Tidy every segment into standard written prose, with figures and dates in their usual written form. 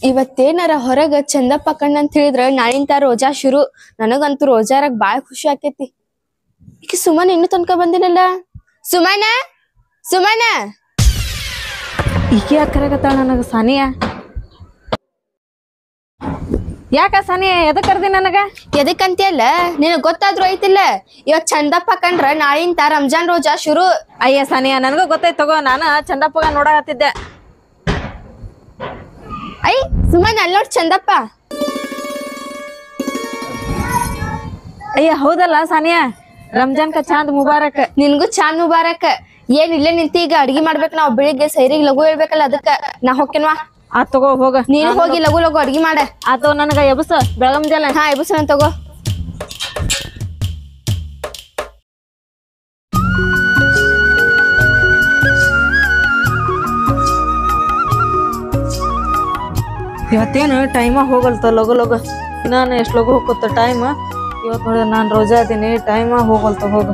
ಇವತ್ತೇನಾರ ಹೊರಗ ಚಂದಪ್ಪ ಕಣ್ಣ ಅಂತ ಹೇಳಿದ್ರ ನಾಳಿಂತ ರೋಜಾ ಶುರು. ನನಗಂತೂ ರೋಜಾರಾಗ ಬಾಳ ಖುಷಿ ಆಕೇತಿ. ಈಗ ಸುಮನ್ ಇನ್ನು ತನಕ ಬಂದಿಲ್ಲಲ್ಲ. ಸುಮನ ಸುಮನ ಈಕೆ ಕರೆಗತ್ತಾಳ ನನಗ ಸಾನಿಯಾ. ಯಾಕ ಸಾನಿಯಾ ಎದಕ್ ಕರ್ದಿ ನನಗ? ಎದಕ್ಕಂತಿಯಲ್ಲ ನಿನಗ್ ಗೊತ್ತಾದ್ರು ಐತಿಲ್ಲ. ಇವತ್ ಚಂದಪ್ಪ ಕಂಡ್ರ ನಾಳಿಂತ ರಂಜಾನ್ ರೋಜಾ ಶುರು. ಅಯ್ಯ ಸಾನಿಯಾ ನನಗೂ ಗೊತ್ತೈತ್ ತಗೋ, ನಾನು ಚಂದಪ್ಪಗ ನೋಡಕತ್ತಿದ್ದೆ. ಐ ಸುಮನ್ ಅಲ್ಲೋಡ್ ಚಂದಪ್ಪ. ಅಯ್ಯ ಹೌದಲ್ಲ ಸಾನಿಯಾ, ರಂಜಾನ್ ಕ ಚಾಂದ್ ಮುಬಾರಕ್. ನಿನ್ಗೂ ಚಾಂದ್ ಮುಬಾರಕ್. ಏನ್ ಇಲ್ಲೇ ನಿಂತಿ ಈಗ ಅಡ್ಗಿ ಮಾಡ್ಬೇಕ್ ನಾವ್. ಬೆಳಿಗ್ಗೆ ಸೈರಿಗೆ ಲಘು ಹೇಳ್ಬೇಕಲ್ಲ, ಅದಕ್ಕ ನಾ ಹೊಕ್ಕೇನ್ವಾ. ಆತ್ ತಗೋ ಹೋಗ. ನೀನು ಹೋಗಿ ಲಘು ಲಘು ಅಡ್ಗಿ ಮಾಡ. ಆತೋ ನನಗ ಎಬಸ ಬೆಳಗ ಮುಂಜಾನೆ. ಹಾ ಎಬಸನ ತಗೋ. ಇವತ್ತೇನು ಟೈಮ ಹೋಗಲ್ತ ಲಗು ಲಗು. ನಾನು ಎಷ್ಟು ಲಗು ಹೋಗುತ್ತ ಟೈಮ್. ಇವತ್ತು ನೋಡಿ ನಾನು ರೋಜಾ ಇದೀನಿ, ಟೈಮ ಹೋಗಲ್ತ ಹೋಗ.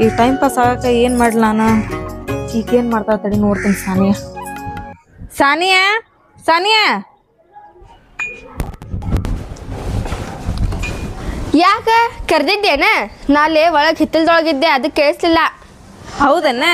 ಈ ಟೈಮ್ ಪಾಸ್ ಆಗಕ್ಕೆ ಏನು ಮಾಡ್ಲ ನಾನು? ಈಗ ಏನು ಮಾಡ್ತಾ ತಡಿ ನೋಡ್ತೀನಿ. ಸಾನಿಯಾ ಸಾನಿಯಾ ಸಾನಿಯಾ ಯಾಕ ಕರ್ದಿದ್ದೇನ? ನಾಳೆ ಒಳಗ್ ಹಿತ್ತಲ್ದೊಳಗಿದ್ದೆ, ಅದಕ್ಕೆ ಕೇಳಿಸ್ಲಿಲ್ಲ. ಹೌದನ್ನ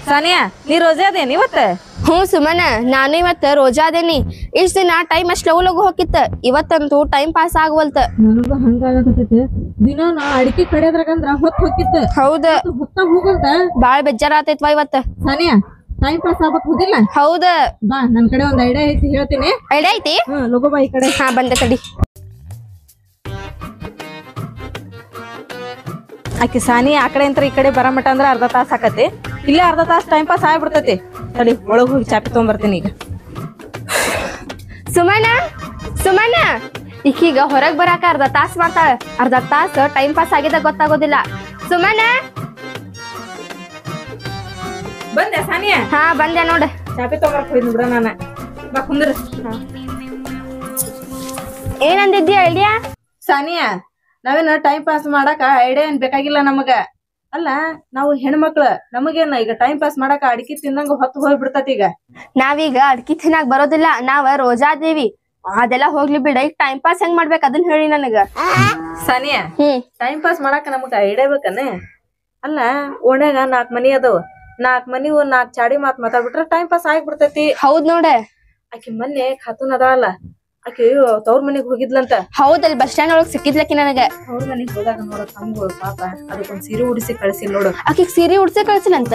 ಸಾನಿಯಾ, ನೀ ರೋಜಾ ಅದೇನಿ ಇವತ್ತ? ಹ್ಞೂ ಸುಮನ, ನಾನು ಇವತ್ತ ರೋಜಾ ಅದೇನಿ. ಇಷ್ಟ ದಿನ ಟೈಮ್ ಅಷ್ಟ್ ಲಗು ಲಗು ಹೋಗಿತ್ತ. ಇವತ್ತಂತೂ ಟೈಮ್ ಪಾಸ್ ಆಗವಲ್ತ. ನನಗ ಹಂಗಾಗತೈತಿ. ದಿನ ನಾ ಅಡಿಕೆ ಕಡಿಯೋದ್ರಾಗಂದ್ರ ಹೊತ್ತು ಹೋಗಿತ್ತು. ಹೌದ, ಹೊತ್ತ ಹೋಗಲ್ತ. ಬಾಳ ಬೇಜಾರ ಆತೈತ್ವಾ ಇವತ್ತ. ಸಾನಿಯಾ ಟೈಮ್ ಪಾಸ್ ಆಗ್ಬೇಕು ಹೋದಿಲ್ಲ? ಹೌದ ಬಾ, ನನ್ ಕಡೆ ಒಂದ್ ಐಡಿಯಾ ಐತಿ ಹೇಳ್ತೀನಿ. ಐಡಿಯಾ ಐತಿ? ಲಗು ಬಾ ಈ ಕಡೆ. ಹಾ ಬಂದೆ ತಡಿ. ಆಕಿ ಸಾನಿ ಆ ಕಡೆ ಅಂತ ಈ ಕಡೆ ಬರಮಟ ಅಂದ್ರ ಅರ್ಧ ತಾಸ ಆಕತಿ. ಇಲ್ಲೇ ಅರ್ಧ ತಾಸ ಟೈಮ್ ಪಾಸ್ ಆಗ್ಬಿಡ್ತೈತಿ. ತಡಿ ಒಳಗ್ ಹೋಗಿ ಚಾಪಿ ತಗೊಂಡ್ಬರ್ತೀನಿ ಈಗ. ಸುಮನ ಸುಮನ ಈಕೀಗ ಹೊರಗ್ ಬರಾಕ ಅರ್ಧ ತಾಸ್ ಮಾಡ್ತಾಳ. ಅರ್ಧ ತಾಸ ಟೈಮ್ ಪಾಸ್ ಆಗಿದ ಗೊತ್ತಾಗೋದಿಲ್ಲ. ಸುಮನ ಬಂದೆ ಸಾನಿಯಾ? ಹಾ ಬಂದೆ ನೋಡ. ಚಾಪಿ ತಗೊಂಬರಕ್ ಹೋಯ್ತು ಬಿಡ ನಾನು. ಬಾ ಕುಂದ್ರ. ಏನಂದಿದ್ದಿ ಐಡಿಯಾ? ಸಾನಿಯಾ, ನಾವೇನ ಟೈಮ್ ಪಾಸ್ ಮಾಡಾಕ ಐಡಿಯಾ ಏನ್ ಬೇಕಾಗಿಲ್ಲ ನಮಗ. ಅಲ್ಲ, ನಾವು ಹೆಣ್ಮಕ್ಳ, ನಮಗೇನ ಈಗ ಟೈಮ್ ಪಾಸ್ ಮಾಡಾಕ ಅಡಿಕೆ ತಿಂದಂಗ ಹೊತ್ತು ಹೋಗ್ಬಿಡ್ತತಿ. ಈಗ ನಾವೀಗ ಅಡ್ಕಿ ತಿನ್ನಾಕ್ ಬರೋದಿಲ್ಲ, ನಾವ ರೋಜಾ ಅದೇವಿ. ಅದೆಲ್ಲ ಹೋಗ್ಲಿ ಬಿಡ, ಈಗ ಟೈಮ್ ಪಾಸ್ ಹೆಂಗ್ ಮಾಡ್ಬೇಕ ಅದನ್ನ ಹೇಳಿ ನನಗ. ಸಾನಿಯಾ, ಟೈಮ್ ಪಾಸ್ ಮಾಡಾಕ ನಮಗ ಐಡಿಯಾ ಬೇಕನ? ಅಲ್ಲ, ಓಣ್ಯಾಗ 4 ಮನಿ ಅದಾವ. 4 ಮನಿ 4 ಚಾಡಿ ಮಾತಾಡ್ಬಿಟ್ರ ಟೈಮ್ ಪಾಸ್ ಆಗ್ಬಿಡ್ತೈತಿ. ಹೌದ್ ನೋಡ. ಆಕಿ ಮೊನ್ನೆ ಖಾತೂನ್ ಅದಾಳಲ್ಲ, ಆಕಿ ತವ್ರ ಮನಿಗ್ ಹೋಗಿದ್ಲಂತ. ಹೌದಲ್ಲಿ ಬಸ್ ಸ್ಟ್ಯಾಂಡ್ ಒಳಗ್ ಸಿಕ್ಕಿದ್ಲಕ್ಕಿ ನನಗ. ಅವ್ರ ಮನಿಗ್ ಹೋದಾಗ ನೋಡ ತಮ್ಗಳು ಪಾಪ ಅದಕ್ಕೊಂದ್ ಸೀರೆ ಉಡಿಸಿ ಕಳ್ಸಿಲ್ ನೋಡು. ಆಕಿಗ್ ಸೀರೆ ಉಡ್ಸೆ ಕಳ್ಸಿಲ್ಲಂತ.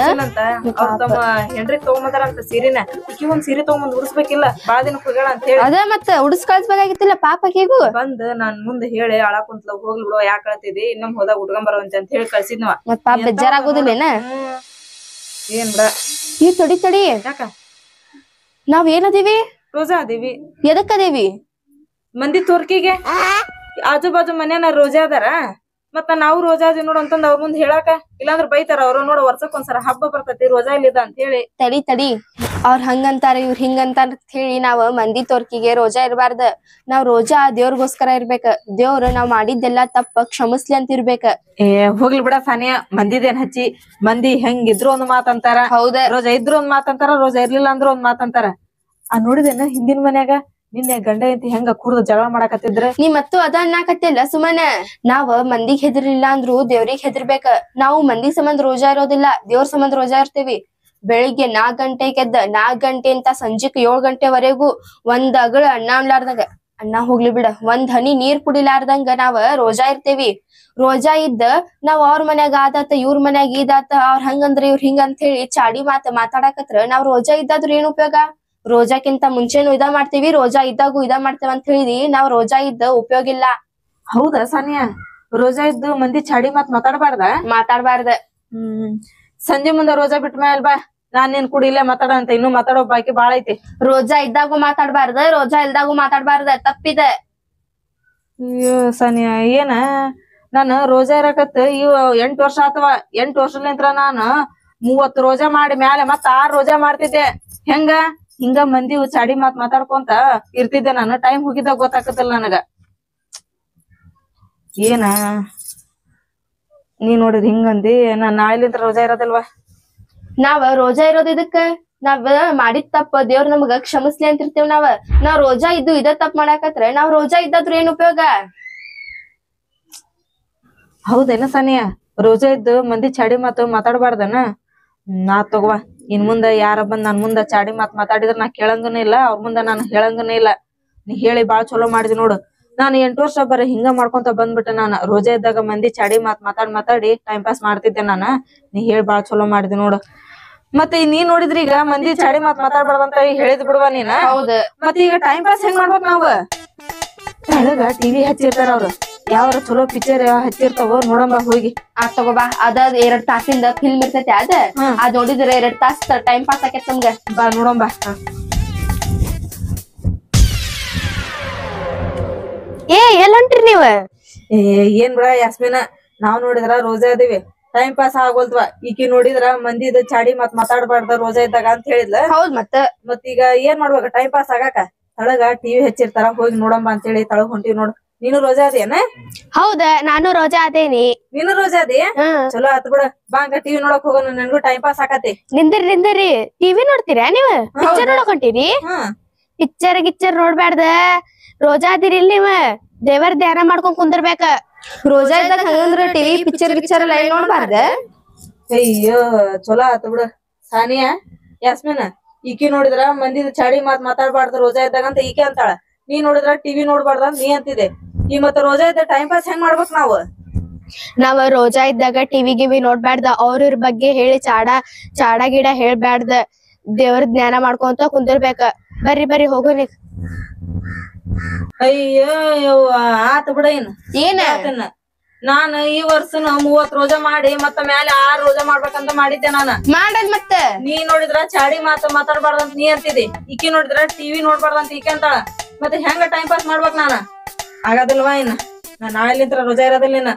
ಅವ್ರ ತಮ್ಮ ಹೆಂಡ್ರಿಗೆ ತಗೊಂಬಂದಾರಂತ ಸೀರೆನ. ಈಕಿ ಒಂದ್ ಸೀರೆ ತಗೊಂಬಂದ್ ಉಡಿಸ್ಬೇಕಿಲ್ಲ, ಬಾಳ ದಿನಕ್ ಹೋಗ್ಯಾಳ ಅಂತ ಹೇಳಿ. ಅದ ಮತ್ತ ಉಡಿಸ್ ಕಳ್ಸ್ಬೇಕಾಗಿತ್ತಿಲ್ಲ ಪಾಪ ಆಕಿಗೂ. ಬಂದ್ ನಾನ್ ಮುಂದೆ ಹೇಳಿ ಅಳಾಕುಂತ್ಲ, ಹೋಗ್ಲಿ ಬಿಡು ಯಾಕೆ ಅಳ್ತಿದಿ, ಇನ್ನೊಮ್ಮೆ ಹೋದಾಗ ಉಟ್ಕೊಂಬರುವಂತೆ ಅಂತ ಹೇಳಿ ಕಳ್ಸಿದ್ನವ. ಮತ್ ಪಾಪ ಬೇಜಾರಾಗೋದಿಲ್ಲೇನ? ಏನ್ ಬಿಡ. ಈ ತಡಿ ತಡಿ, ಯಾಕ ನಾವ್ ಏನದೀವಿ? ರೋಜಾ ಅದೇವಿ. ಎದಕ್ ಅದೇವಿ? ಮಂದಿ ತೋರ್ಕಿಗೆ. ಆಜು ಬಾಜು ಮನ್ಯಾನ ರೋಜಾ ಅದಾರ, ಮತ್ತ ನಾವು ರೋಜಾ ಅದಿ ನೋಡು ಅಂತಂದ್ ಅವ್ರ ಮುಂದ್ ಹೇಳಾಕ. ಇಲ್ಲಾಂದ್ರ ಬೈತಾರ ಅವ್ರು. ನೋಡ ವರ್ಷಕ್ಕೊಂದ್ಸರ ಹಬ್ಬ ಬರ್ತೈತಿ, ರೋಜಾ ಇಲ್ಲಿದ ಅಂತ ಹೇಳಿ. ತಡಿ ತಡಿ, ಅವ್ರ ಹಂಗಂತಾರ ಇವ್ರ ಹಿಂಗಂತಾರ ಅಂತ ಹೇಳಿ ನಾವ್ ಮಂದಿ ತೋರ್ಕಿಗೆ ರೋಜಾ ಇರ್ಬಾರ್ದ. ನಾವ್ ರೋಜಾ ದೇವ್ರಗೋಸ್ಕರ ಇರ್ಬೇಕ. ದೇವ್ರ ನಾವ್ ಮಾಡಿದ್ದೆಲ್ಲಾ ತಪ್ಪ ಕ್ಷಮಿಸ್ಲಿ ಅಂತ ಇರ್ಬೇಕ. ಹೋಗ್ಲಿ ಬಿಡ ಸಾನಿಯಾ, ಮಂದಿದೇನ್ ಹಚ್ಚಿ. ಮಂದಿ ಹೆಂಗಿದ್ರು ಒಂದ್ ಮಾತಂತಾರ. ಹೌದ, ರೋಜಾ ಇದ್ರು ಒಂದ್ ಮಾತಂತಾರ, ರೋಜಾ ಇರ್ಲಿಲ್ಲ ಅಂದ್ರ ಒಂದ್ ಮಾತಂತಾರ. ನೋಡಿದೇನ ಹಿಂದಿನ ಮನ್ಯಾಗ ನಿನ್ನೆ ಗಂಡ ಐತಿ ಹೆಂಗ ಕುಡ್ದು ಜಗಳ ಮಾಡಾಕತ್ತಿದ್ರ. ನೀ ಮತ್ತು ಅದ ಅನ್ನಾಕತ್ತಿಲ್ಲ ಸುಮನ. ನಾವ್ ಮಂದಿಗ್ ಹೆದರ್ಲಿಲ್ಲ ಅಂದ್ರು ದೇವ್ರಿಗ್ ಹೆದರ್ಬೇಕ. ನಾವು ಮಂದಿ ಸಂಬಂಧ ರೋಜಾ ಇರೋದಿಲ್ಲ, ದೇವ್ರ ಸಂಬಂಧ ರೋಜಾ ಇರ್ತೀವಿ. ಬೆಳಿಗ್ಗೆ 4 ಗಂಟೆಗೆ ಎದ್ದ 4 ಗಂಟೆ ಅಂತ ಸಂಜೆಕ್ 7 ಗಂಟೆವರೆಗೂ ಒಂದ್ ಅಗಳ ಅನ್ನ ಅನ್ಲಾರ್ದಾಗ, ಅನ್ನ ಹೋಗ್ಲಿ ಬಿಡ, ಒಂದ್ ಹನಿ ನೀರ್ ಕುಡಿಲಾರ್ದಂಗ ನಾವ್ ರೋಜಾ ಇರ್ತೇವಿ. ರೋಜಾ ಇದ್ದ ನಾವ್ ಅವ್ರ ಮನ್ಯಾಗ ಆದಾತ, ಇವ್ರ ಮನ್ಯಾಗ ಇದಾತ, ಅವ್ರ ಹಂಗಂದ್ರ ಇವ್ರ ಹಿಂಗ ಅಂತ ಹೇಳಿ ಚಾಡಿ ಮಾತಾಡಕತ್ರ ನಾವ್ ರೋಜಾ ಇದ್ದಾದ್ರು ಏನ್ ಉಪಯೋಗ? ರೋಜಾಕ್ಕಿಂತ ಮುಂಚೆನು ಇದ ಮಾಡ್ತೀವಿ, ರೋಜಾ ಇದ್ದಾಗೂ ಇದ ಮಾಡ್ತೇವ ಅಂತ ಹೇಳಿ ನಾವ್ ರೋಜಾ ಇದ್ದ ಉಪಯೋಗ ಇಲ್ಲ. ಹೌದಾ ಸಾನಿಯಾ? ರೋಜಾ ಇದ್ದು ಮಂದಿ ಚಾಡಿ ಮಾತಾಡ್ಬಾರ್ದ? ಮಾತಾಡ್ಬಾರ್ದ. ಸಂಜೆ ಮುಂದ ರೋಜಾ ಬಿಟ್ಟ ಮ್ಯಾಲ್ ಬಾ, ನಾನ್ ನಿನ್ ಕೂಡ ಇಲ್ಲೇ ಮಾತಾಡಂತ. ಇನ್ನು ಮಾತಾಡೋ ಬಾಕಿ ಬಾಳ ಐತಿ. ರೋಜಾ ಇದ್ದಾಗೂ ಮಾತಾಡ್ಬಾರ್ದ, ರೋಜಾ ಇಲ್ದಾಗೂ ಮಾತಾಡ್ಬಾರ್ದ, ತಪ್ಪಿದೆ. ಅಯ್ಯೋ ಸಾನಿಯಾ, ಏನ ನಾನು ರೋಜಾ ಇರಕತ್ ಇವ್ 8 ವರ್ಷ ಆತವ. 8 ವರ್ಷಲಿಂತ್ರ ನಾನು 30 ರೋಜಾ ಮಾಡಿ ಮ್ಯಾಲೆ ಮತ್ತ 6 ರೋಜಾ ಮಾಡ್ತಿದ್ದೆ. ಹೆಂಗ ಹಿಂಗ ಮಂದಿ ಚಾಡಿ ಮಾತಾಡ್ಕೊಂತ ಇರ್ತಿದ್ದೆ ನಾನು. ಟೈಮ್ ಹೋಗಿದ್ದಾಗ ಗೊತ್ತಾಕತಿಲ್ಲ ನನಗ. ಏನ ನೀ ನೋಡಿದ್ರಿ ಹಿಂಗಂದಿ, ನಾನ್ ನಾಳೆಲಿಂತ್ರ ರೋಜಾ ಇರೋದಿಲ್ವಾ? ನಾವ್ ರೋಜಾ ಇರೋದ್ ಇದಕ್ಕ ನಾವ್ ಮಾಡಿದ್ ತಪ್ಪ ದೇವ್ರ ನಮಗ ಕ್ಷಮಿಸ್ಲಿ ಅಂತಿರ್ತೇವ್ ನಾವ್ ರೋಜಾ ಇದ್ದು ಇದ ತಪ್ಪ ಮಾಡಾಕತ್ರ ನಾವ್ ರೋಜಾ ಇದ್ದಾದ್ರು ಏನ್ ಉಪಯೋಗ? ಹೌದೇನ ಸಾನಿಯಾ? ರೋಜಾ ಇದ್ದು ಮಂದಿ ಚಾಡಿ ಮಾತು ಮಾತಾಡ್ಬಾರ್ದನ? ನಾ ತಗೋವಾ, ಇನ್ ಮುಂದ ಯಾರ ಬಂದ್ ನನ್ ಮುಂದ ಚಾಡಿ ಮಾತ್ ಮಾತಾಡಿದ್ರ ನಾ ಕೇಳಂಗನ ಇಲ್ಲ, ಅವ್ರ ಮುಂದ ನಾನು ಹೇಳಂಗನ ಇಲ್ಲ. ನೀ ಹೇಳಿ ಬಾಳ್ ಚಲೋ ಮಾಡಿದಿ ನೋಡು. ನಾನು 8 ವರ್ಷ ಬರೀ ಹಿಂಗ ಮಾಡ್ಕೊಂತ ಬಂದ್ಬಿಟ್ಟೆ. ನಾನು ರೋಜಾ ಇದ್ದಾಗ ಮಂದಿ ಚಾಡಿ ಮಾತಾಡಿ ಟೈಮ್ ಪಾಸ್ ಮಾಡ್ತಿದ್ದೆ ನಾನು. ನೀ ಹೇಳಿ ಬಾಳ್ ಚಲೋ ಮಾಡಿದಿ ನೋಡು. ಮತ್ತೆ ನೀ ನೋಡಿದ್ರಿ ಈಗ ಮಂದಿ ಚಾಡಿ ಮಾತಾಡ್ಬಾರ್ದಂತ ಹೇಳಿದ್ ಬಿಡುವ ನೀನ. ಹೌದ್. ಮತ್ತೆ ಈಗ ಟೈಮ್ ಪಾಸ್ ಹೆಂಗ್ ಮಾಡ್ಬೇಕ್ ನಾವ್? ಒಳಗ ಟಿವಿ ಹಚ್ಚಿರ್ತಾರ ಅವ್ರು, ಯಾವ್ರ ಚಲೋ ಪಿಕ್ಚರ್ ಹಚ್ಚಿರ್ತಾವ ನೋಡಂಬ ಹೋಗಿ. ತಗೋಬಾ, ಅದ 2 ತಾಸಿಂದ ಫಿಲ್ಮ್ ಇರ್ತೈತಿ ಅದ್ ನೋಡಿದ್ರೆ 2 ತಾಸ್ ಟೈಮ್ ಪಾಸ್ ಆಕೇತ್ ನಮ್ಗ. ಬಾ ನೋಡಂಬ. ಎಲ್ ಹೊಂಟ್ರಿ ನೀವ್? ಏನ್ ಬಿಡ ಯಾಸ್ಮಿನ, ನಾವ್ ನೋಡಿದ್ರ ರೋಜಾ ಇದೀವಿ, ಟೈಮ್ ಪಾಸ್ ಆಗೋಲ್ದ್ವಾ. ಈಕಿ ನೋಡಿದ್ರ ಮಂದಿದ ಚಾಡಿ ಮಾತಾಡ್ಬಾರ್ದ ರೋಜಾ ಇದ್ದಾಗ ಅಂತ ಹೇಳಿದ್ಲ. ಹೌದ್. ಮತ್ತೀಗ ಏನ್ ಮಾಡ್ಬೇಕ ಟೈಮ್ ಪಾಸ್ ಆಗಾಕ? ತಳಗ ಟಿವಿ ಹಚ್ಚಿರ್ತಾರ, ಹೋಗಿ ನೋಡಂಬ ಅಂತ ಹೇಳಿ ತಳಗ್ ಹೊಂಟಿವಿ ನೋಡು. ನೀನು ರೋಜಾ ಅದೇನ? ಹೌದ, ನಾನು ರೋಜಾ ಅದೇನಿ. ನೀನು ರೋಜಾ ಅದೇ? ಚಲೋ ಆತ್ ಬಿಡ. ಬಾ ಹಂಗ ಟಿವಿ ನೋಡಕ್ ಹೋಗೋಣ, ನನ್ಗೂ ಟೈಮ್ ಪಾಸ್ ಆಕತಿ. ನಿಂದರಿ ಟಿವಿ ನೋಡ್ತೀರಾ ನೀವ್? ಪಿಕ್ಚರ್ ನೋಡಕ್ ಹೊಂಟಿರಿ? ಗಿಚ್ಚರ್ ನೋಡ್ಬ್ಯಾಡ್ದ, ರೋಜಾ ಅದಿರಿಲ್ ನೀವ್? ದೇವರ ಧ್ಯಾನ ಮಾಡ್ಕೊಂಡ್ ಕುಂದಿರ್ಬೇಕ. ರೋಜಾ ಇದ್ದಾಗ ಹಂಗಂದ್ರ ಟಿವಿ ಪಿಕ್ಚರ್ ಎಲ್ಲ ನೋಡ್ಬಾರ್ದ? ಅಯ್ಯೋ ಚಲೋ ಆತ ಬಿಡ. ಸಾನಿಯಾ, ಯಾಸ್ಮಿನ, ಈಕಿ ನೋಡಿದ್ರ ಮಂದಿದ ಚಾಡಿ ಮಾತಾಡ್ಬಾರ್ದು ರೋಜಾ ಇದ್ದಾಗ ಅಂತ ಈಕೆ ಅಂತಾಳ. ನೀ ನೋಡಿದ್ರ ಟಿವಿ ನೋಡ್ಬಾರ್ದ ನೀ ಅಂತಿದೆ. ಈ ಮತ್ತ ರೋಜಾ ಇದ್ದ ಟೈಮ್ ಪಾಸ್ ಹೆಂಗ್ ಮಾಡ್ಬೇಕ್ ನಾವ್ ರೋಜಾ ಇದ್ದಾಗ ಟಿವಿ ನೋಡ್ಬ್ಯಾಡ್ದ, ಅವ್ರ ಬಗ್ಗೆ ಹೇಳಿ ಚಾಡ ಗಿಡ ಹೇಳ್ಬ್ಯಾಡ್ದ, ದೇವ್ರ ಜ್ಞಾನ ಮಾಡ್ಕೊಂತ ಕುಂದಿರ್ಬೇಕ. ಬರ್ರಿ ಹೋಗೋನಿ. ಅಯ್ಯೋ ಆತ ಬಿಡ. ಏನ್ ನಾನ್ ಈ ವರ್ಷನ 30 ರೋಜಾ ಮಾಡಿ ಮತ್ತ ಮ್ಯಾಲೆ 6 ರೋಜಾ ಮಾಡ್ಬೇಕಂತ ಮಾಡಿದ್ದೆ ನಾನು. ಮಾಡಲ್ ಮತ್ತ ನೀ ನೋಡಿದ್ರ ಚಾಡಿ ಮಾತಾಡ್ಬಾರ್ದಂತ ನೀ ಅಂತಿದಿ, ಈಕಿ ನೋಡಿದ್ರ ಟಿವಿ ನೋಡ್ಬಾರ್ದಂತ ಈಕೆ ಅಂತಾಳ. ಮತ್ತೆ ಹೆಂಗ ಟೈಮ್ ಪಾಸ್ ಮಾಡ್ಬೇಕ್ ನಾನ? ಆಗದಿಲ್ವಾ ಇನ್ನ? ನಾನ್ ನಾಳೆಲಿಂತ್ರ ರೋಜಾ ಇರೋದಿಲ್ಲ ಇನ್ನ.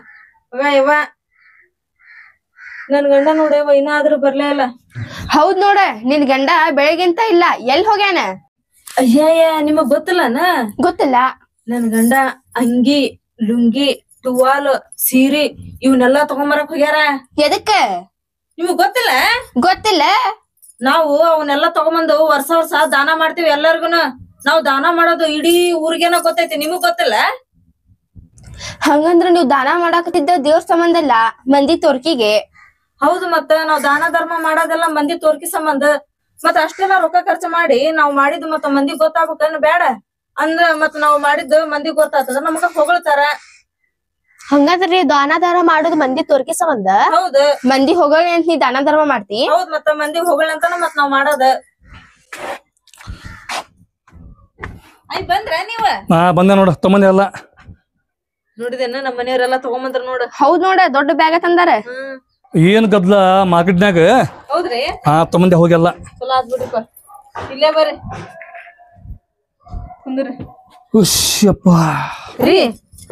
ಯವ್ವ ನನ್ ಗಂಡ ನೋಡ್ಯವ ಇನ್ನಾದ್ರೂ ಬರ್ಲೇ ಇಲ್ಲ. ಹೌದ್ ನೋಡ, ನಿನ್ ಗಂಡ ಬೆಳಗ್ಗಿಂತ ಇಲ್ಲ, ಎಲ್ ಹೋಗ್ಯಾನ? ಅಯ್ಯಯ್ಯ, ನಿಮಗ್ ಗೊತ್ತಿಲ್ಲನ? ಗೊತ್ತಿಲ್ಲ. ನನ್ ಗಂಡ ಅಂಗಿ, ಲುಂಗಿ, ಟುವಾಲ್, ಸೀರೆ ಇವನ್ನೆಲ್ಲಾ ತಗೊಂಬರಕ್ ಹೋಗ್ಯಾರ. ಎದಕ್ಕ? ನಿಮಗ್ ಗೊತ್ತಿಲ್ಲ? ಗೊತ್ತಿಲ್ಲ. ನಾವು ಅವನ್ನೆಲ್ಲಾ ತಗೊಂಬಂದು ವರ್ಷ ದಾನ ಮಾಡ್ತೀವಿ ಎಲ್ಲಾರ್ಗುನು. ನಾವ್ ದಾನ ಮಾಡೋದು ಇಡೀ ಊರಿಗೇನ ಗೊತ್ತೈತಿ, ನಿಮಗ್ ಗೊತ್ತಿಲ್ಲ? ಹಂಗಂದ್ರ ನೀವ್ ದಾನ ಮಾಡಾಕತ್ತಿದ್ದ ದೇವ್ರ ಸಂಬಂಧ ಅಲ್ಲ, ಮಂದಿ ತೋರ್ಕಿಗೆ. ಹೌದು, ಮತ್ತ ನಾವ್ ದಾನ ಧರ್ಮ ಮಾಡೋದೆಲ್ಲ ಮಂದಿ ತೋರ್ಕಿ ಸಂಬಂಧ. ಮತ್ತ ಅಷ್ಟೆಲ್ಲಾ ರೊಕ್ಕ ಖರ್ಚು ಮಾಡಿ ನಾವ್ ಮಾಡಿದ್ದು ಮತ್ತ ಮಂದಿಗ್ ಗೊತ್ತಾಗ್ಬೇಕನ್ನ ಬೇಡ ಅಂದ್ರ ಮತ್ ನಾವ್ ಮಾಡಿದ್ದು ಮಂದಿಗ್ ಗೊತ್ತಾಗ್ತದ, ನಮಗ ಹೊಗಳ್ತಾರ. ಹಂಗಂದ್ರ ನೀವ್ ದಾನ ಮಾಡೋದು ಮಂದಿ ತೋರ್ಕಿ ಸಂಬಂಧ? ಹೌದು. ಮಂದಿ ಹೊಗಳಿ ಅಂತ ನೀ ದಾನ ಧರ್ಮ ಮಾಡ್ತಿ? ಹೌದ್, ಮತ್ತ ಮಂದಿ ಹೊಗಳಿ ಅಂತಾನ ಮತ್ ನಾವ್ ಮಾಡೋದ. ಬಂದ್ರ ನೀವ? ಬಂದೆ ನೋಡ, ತಗೊಂಬಂದೆ ಎಲ್ಲ. ನೋಡಿದೇನ ನಮ್ಮ ಮನೆಯವರೆಲ್ಲ ತಗೊಂಬಂದ್ರ ನೋಡ. ಹೌದ್ ನೋಡ, ದೊಡ್ಡ ಬ್ಯಾಗ ತಂದಾರ. ಏನ್ ಗದ್ಲ ಮಾರ್ಕೆಟ್ನ್ಯಾಗ. ಹೌದ್ರಿ? ತಗೊಂಬಂದೆ ಹೋಗೆಲ್ಲ. ಚಲೋ ಆತ್ ಬಿಡ್ರಿಪ್ಪ. ಇಲ್ಲೇ ಬರ್ರಿ ಕುಂದ್ರಿ. ಹುಷ್ಯಪ್ಪ ರೀ,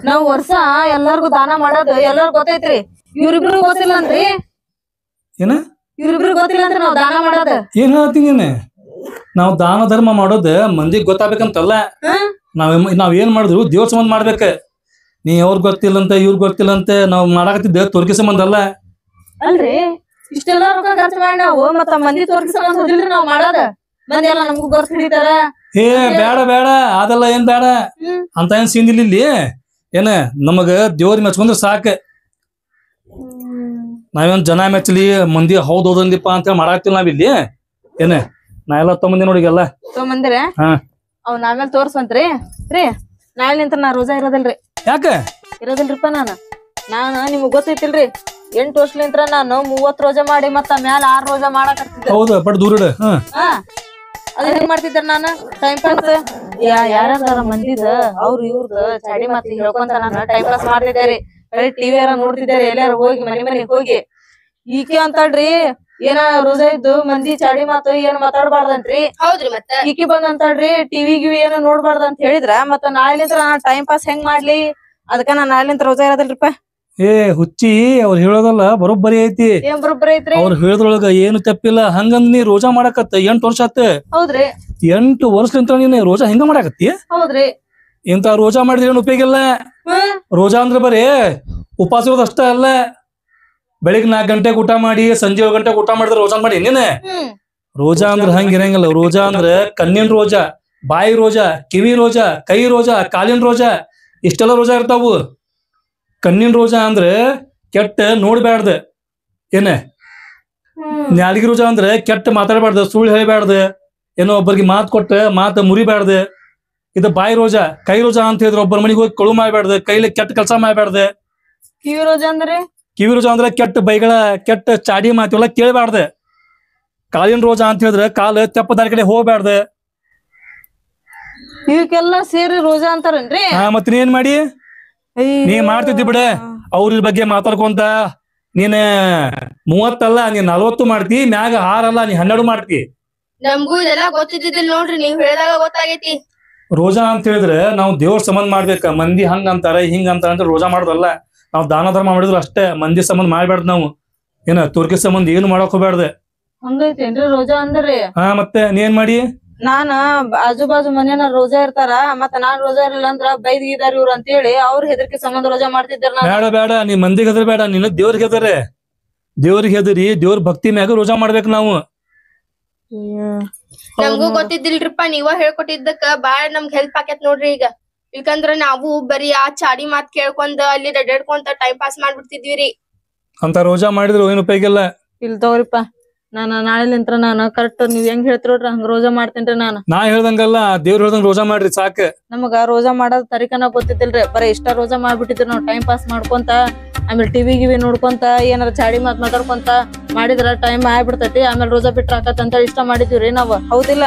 ನಾವ್ ವರ್ಷ ಎಲ್ಲಾರ್ಗು ದಾನ ಮಾಡೋದು ಎಲ್ಲಾರ್ಗು ಗೊತ್ತೈತ್ರಿ. ಇವ್ರಿಬ್ರು ಗೊತ್ತಿಲ್ಲ ಅಂತ್ರಿ? ಏನ? ಇವ್ರಿಬ್ರು ಗೊತ್ತಿಲ್ಲ ಅಂತ ನಾವ್ ದಾನ ಮಾಡೋದು. ಏನ್ ಹೇಳ್ತೀನಿ? ನಾವ್ ದಾನ ಧರ್ಮ ಮಾಡೋದ್ ಮಂದಿಗ್ ಗೊತ್ತಾಗ್ಬೇಕಂತಲ್ಲ. ನಾವ್ ಏನ್ ಮಾಡಿದ್ರು ದೇವ್ರ ಸಂಬಂಧ ಮಾಡ್ಬೇಕ. ನೀ ಅವ್ರ ಗೊತ್ತಿಲ್ಲಂತ ಇವ್ರ ಗೊತ್ತಿಲ್ಲಂತ ನಾವ್ ಮಾಡಾಕತ್ತಿದ್ದ ತೋರ್ಕಿ ಸಂಬಂಧ ಅಲ್ಲ. ಅಲ್ರಿ, ಇಷ್ಟೆಲ್ಲಾ ರೊಕ್ಕ ಖರ್ಚು ಮಾಡಿ ನಾವು ಮತ್ತ ಮಂದಿ ತೋರ್ಕಿ ಸಂಬಂಧ ಹೋದಿಲ್ರಿ ನಾವ್ ಮಾಡೋದ. ಮಂದಿ ಎಲ್ಲ ನಮ್ಗೂ ಗೊತ್ತ ಹಿಡಿತಾರ. ಬೇಡ ಅದೆಲ್ಲ ಏನ್ ಬೇಡ ಅಂತ ಏನ್ ಸೀನಿಲ್ಲ ಇಲ್ಲಿ. ಏನ ನಮಗ ದೇವ್ರ ಮೆಚ್ಕೊಂಡ್ರ ಸಾಕ. ನಾವೇನ್ ಜನ ಮೆಚ್ಚಲಿ ಮಂದಿ ಹೌದೌದಂದಿಪ್ಪ ಅಂತ ಮಾಡಾಕ್ತಿಲ್ಲ ನಾವಿಲ್ಲಿ. ಏನ ನಾ ಎಲ್ಲ ತಗೊಂಬಂದಿ ನೋಡಿ ಎಲ್ಲ ತಗೊಂಬಂದಿರ? ಅವ್ ನಾವೇಲ್ ತೋರ್ಸಂತ್ರಿ. ರೀ, ನಾಳೆ ನಿಂತ ನಾ ರೋಜಾ ಇರೋದಿಲ್ರಿ. ಯಾಕ ಇರೋದಿಲ್ರಿಪ್ಪ? ನಾನ ನಿಮಗ್ ಗೊತ್ತೈತಿಲ್ರಿ, 8 ವರ್ಷಲಿಂತ್ರ ನಾನು 30 ರೋಜಾ ಮಾಡಿ ಮತ್ತ ಮ್ಯಾಲ 6 ರೋಜಾ ಮಾಡಾಕತ್ತಿದ್ದೆ. ಹೌದು, ಬಟ್ ದೂರ ಅದ ಹೆಂಗ್ ಮಾಡ್ತಿದ್ದಾರ ನಾನು ಟೈಮ್ ಪಾಸ್? ಯಾರ ಮಂದಿದ ಅವ್ರ ಇವ್ರದ ಚಾಡಿ ಮಾತಿ ಹೇಳ್ಕೊಂತ ನಾನು ಟೈಮ್ ಪಾಸ್ ಮಾಡ್ತಿದ್ದೇರಿ. ಟಿವಿ ಯಾರ ನೋಡ್ತಿದ್ದಾರೆ, ಎಲ್ಲಾರು ಹೋಗಿ ಮನೆಗ್ ಹೋಗಿ. ಈಕೆ ಅಂತಾಳ್ರಿ, ಏನ ರೋಜಾ ಇದ್ದು ಮಂದಿ ಚಾಡಿ ಮಾತು ಏನ್ ಮಾತಾಡ್ಬಾರ್ದಂತ್ರಿ. ಹೌದ್ರಿ. ಮತ್ತ ಈಕಿ ಬಂದ್ ಅಂತಾಳ್ರಿ, ಟಿವಿ ಗಿವಿ ಏನೋ ನೋಡ್ಬಾರ್ದ ಅಂತ ಹೇಳಿದ್ರ ಮತ್ತ ನಾಳೆಲಿಂತ್ರ ನಾ ಟೈಮ್ ಪಾಸ್ ಹೆಂಗ್ ಮಾಡ್ಲಿ? ಅದಕ್ಕ ನಾ ನಾಳೆಲಿಂತ್ರ ರೋಜಾ ಇರೋದಿಲ್ರಿಪ್ಪ. ಹುಚ್ಚಿ, ಅವ್ರು ಹೇಳೋದಲ್ಲ ಬರೋಬ್ಬರಿ ಐತಿ. ಏನ್ ಬರೋಬ್ಬರಿ ಐತ್ರಿ? ಅವ್ರು ಹೇಳದ್ರೊಳಗ ಏನು ತಪ್ಪಿಲ್ಲ. ಹಂಗಂದ್ ನೀ ರೋಜಾ ಮಾಡಾಕತ್ತ 8 ವರ್ಷ ಆತ. ಹೌದ್ರಿ. 8 ವರ್ಷಲಿಂತ್ರ ನೀನ್ ರೋಜಾ ಹೆಂಗ ಮಾಡಾಕತ್ತಿ? ಹೌದ್ರಿ. ಇಂತ ರೋಜಾ ಮಾಡಿದ್ರೆ ಏನು ಉಪಯೋಗ ಇಲ್ಲ. ರೋಜಾ ಅಂದ್ರೆ ಬರೀ ಉಪವಾಸ ಇರೋದು ಅಷ್ಟ ಅಲ್ಲ. ಬೆಳಿಗ್ಗೆ 4 ಗಂಟೆಗೆ ಊಟ ಮಾಡಿ ಸಂಜೆ 7 ಗಂಟೆಗೆ ಊಟ ಮಾಡಿದ್ರೆ ರೋಜಾ ಮಾಡಿ ನೀನ್ ರೋಜಾ ಅಂದ್ರ ಹಂಗ ಇರಂಗಿಲ್ಲ. ರೋಜಾ ಅಂದ್ರ ಕಣ್ಣಿನ ರೋಜಾ, ಬಾಯಿ ರೋಜಾ, ಕಿವಿ ರೋಜಾ, ಕೈ ರೋಜಾ, ಕಾಲಿನ ರೋಜಾ, ಇಷ್ಟೆಲ್ಲ ರೋಜಾ ಇರ್ತಾವು. ಕಣ್ಣಿನ ರೋಜಾ ಅಂದ್ರೆ ಕೆಟ್ಟ ನೋಡ್ಬ್ಯಾಡ್ದ, ಏನ ನಾಲಿಗೆ ರೋಜಾ ಅಂದ್ರೆ ಕೆಟ್ಟ ಮಾತಾಡಬಾರ್ದು, ಸುಳ್ಳು ಹೇಳ್ಬಾರ್ದು, ಏನೋ ಒಬ್ಬರಿಗೆ ಮಾತು ಕೊಟ್ಟ ಮಾತು ಮುರಿಬಾರ್ದು. ಇದು ಬಾಯಿ ರೋಜಾ. ಕೈ ರೋಜಾ ಅಂತ ಹೇಳಿದ್ರೆ ಒಬ್ಬರ ಮನೆಗೆ ಹೋಗಿ ಕಳು ಮಾಡ್ಬಾರ್ದು, ಕೈಲಿ ಕೆಟ್ಟ ಕೆಲಸ ಮಾಡ್ಬಾರ್ದು. ಕಿವಿ ರೋಜಾ ಅಂದ್ರೆ ಕಿವಿ ರೋಜಾ ಅಂದ್ರೆ ಕೆಟ್ಟ ಬೈಗಳ, ಕೆಟ್ಟ ಚಾಡಿ ಮಾತೆಲ್ಲ ಕೇಳಬಾರ್ದು. ಕಾಲಿನ ರೋಜಾ ಅಂತ ಹೇಳಿದ್ರೆ ಕಾಲು ತೆಪ್ಪ ದಾರಿ ಕಡೆ ಹೋಗ್ಬಾರ್ದು. ಇವಕ್ಕೆಲ್ಲ ಸೇರಿ ರೋಜಾ ಅಂತಾರನ್ರಿ? ಮತ್ ನೀ ಏನ್ ಮಾಡಿ ನೀ ಮಾಡ್ತಿದ್ದಿ ಬಿಡ. ಅವ್ರ ಬಗ್ಗೆ ಮಾತಾಡ್ಕೊಂತ ನೀನ್ 30 ಅಲ್ಲ, ನೀನ್ 40 ಮಾಡ್ತಿ. ಮ್ಯಾಗ 6 ಅಲ್ಲ, ನೀ 12 ಮಾಡ್ತಿ. ನಮ್ಗೂ ಇದೆಲ್ಲ ಗೊತ್ತಿದ್ದಿಲ್ಲ ನೋಡ್ರಿ, ನೀವ್ ಹೇಳಿದಾಗ ಗೊತ್ತಾಗೈತಿ. ರೋಜಾ ಅಂತ ಹೇಳಿದ್ರೆ ನಾವು ದೇವ್ರ ಸಂಬಂಧ ಮಾಡ್ಬೇಕ. ಮಂದಿ ಹಂಗ ಅಂತಾರ ಹಿಂಗ ಅಂತಾರ ಅಂತ ರೋಜಾ ಮಾಡೋದಲ್ಲ. ನಾವ್ ದಾನ ಧರ್ಮ ಮಾಡಿದ್ರು ಅಷ್ಟೇ, ಮಂದಿ ಸಂಬಂಧ ಮಾಡ್ಬಾರ್ದು. ನಾವು ಏನ ತುರ್ಕಿ ಸಂಬಂಧ ಏನು ಮಾಡಕ್ ಹೋಗ್ಬಾರ್ದು. ಹಂಗೈತೇನ್ರಿ ರೋಜಾ ಅಂದ್ರಿ? ಮತ್ತೆ ನೀ ಏನ್ ಮಾಡಿ? ನಾನ ಆಜು ಬಾಜು ಮನೇನ ರೋಜಾ ಇರ್ತಾರ, ಮತ್ತ ನಾನ್ ರೋಜಾ ಇರಲಿಲ್ಲ ಅಂದ್ರ ಬೈದ್ ಗೀದಾರ ಇವ್ರ ಅಂತ ಹೇಳಿ ಅವ್ರ ಹೆದರಿಕೆ ಸಂಬಂಧ ರೋಜಾ ಮಾಡ್ತಿದ್ದಾರ. ಬೇಡ ಬೇಡ, ನೀ ಮಂದಿಗೆ ಹೆದರ್ ಬೇಡ, ನೀನು ದೇವ್ರಿಗೆ ಹೆದರ್ರೆ. ದೇವ್ರಿಗೆ ಹೆದರಿ ದೇವ್ರ ಭಕ್ತಿ ಮ್ಯಾಗ ರೋಜಾ ಮಾಡ್ಬೇಕು ನಾವು. ನಮ್ಗೂ ಗೊತ್ತಿದ್ದಿಲ್ರಿಪ್ಪ, ನೀವ ಹೇಳ್ಕೊಟ್ಟಿದ್ದಕ್ಕ ಬಾಳ ನಮ್ಗ್ ಹೆಲ್ಪ್ ಆಕೇತ್ ನೋಡ್ರಿ ಈಗ. ಇಲ್ಕಂದ್ರ ನಾವು ಬರೀ ಆ ಚಾಡಿ ಮಾತ್ ಕೇಳ್ಕೊಂಡ್ ಅಲ್ಲಿ ಅಡ್ಡಾಡ್ಕೊಂತ ಟೈಮ್ ಪಾಸ್ ಮಾಡ್ಬಿಡ್ತಿದ್ವಿರಿ. ಅಂತ ರೋಜಾ ಮಾಡಿದ್ರು ಏನು ಉಪಯೋಗ ಇಲ್ಲ. ಇಲ್ ತಗೋರಿಪ್ಪ, ನಾನ ನಾಳೆಲಿಂತ್ರ ನಾನು ಕರೆಕ್ಟ್ ನೀವ್ ಹೆಂಗ್ ಹೇಳ್ತಿರೋಡ್ರಿ ಹಂಗ ರೋಜಾ ಮಾಡ್ತೇನ್ರಿ. ನಾ ಹೇಳ್ದಂಗಲ್ಲ, ದೇವ್ರ ಹೇಳ್ದಂಗ ರೋಜಾ ಮಾಡ್ರಿ ಸಾಕ. ನಮಗ ರೋಜಾ ಮಾಡೋದ್ ತರಿಕನ ಗೊತ್ತಿದ್ದಿಲ್ರಿ, ಬರೀ ಇಷ್ಟ ರೋಜಾ ಮಾಡ್ಬಿಟ್ಟಿದ್ರಿ ನಾವ್ ಟೈಮ್ ಪಾಸ್ ಮಾಡ್ಕೊಂತ. ಆಮೇಲೆ ಟಿವಿ ಗಿವಿ ನೋಡ್ಕೊಂತ ಏನಾರ ಚಾಡಿ ಮಾತಾಡ್ಕೊಂತ ಮಾಡಿದ್ರ ಟೈಮ್ ಆಗ್ಬಿಡ್ತೈತಿ. ಆಮೇಲೆ ರೋಜಾ ಬಿಟ್ರ ಆಕತ್ ಅಂತ ಇಷ್ಟ ಮಾಡಿದ್ವಿ ನಾವ್, ಹೌದಿಲ್ಲ?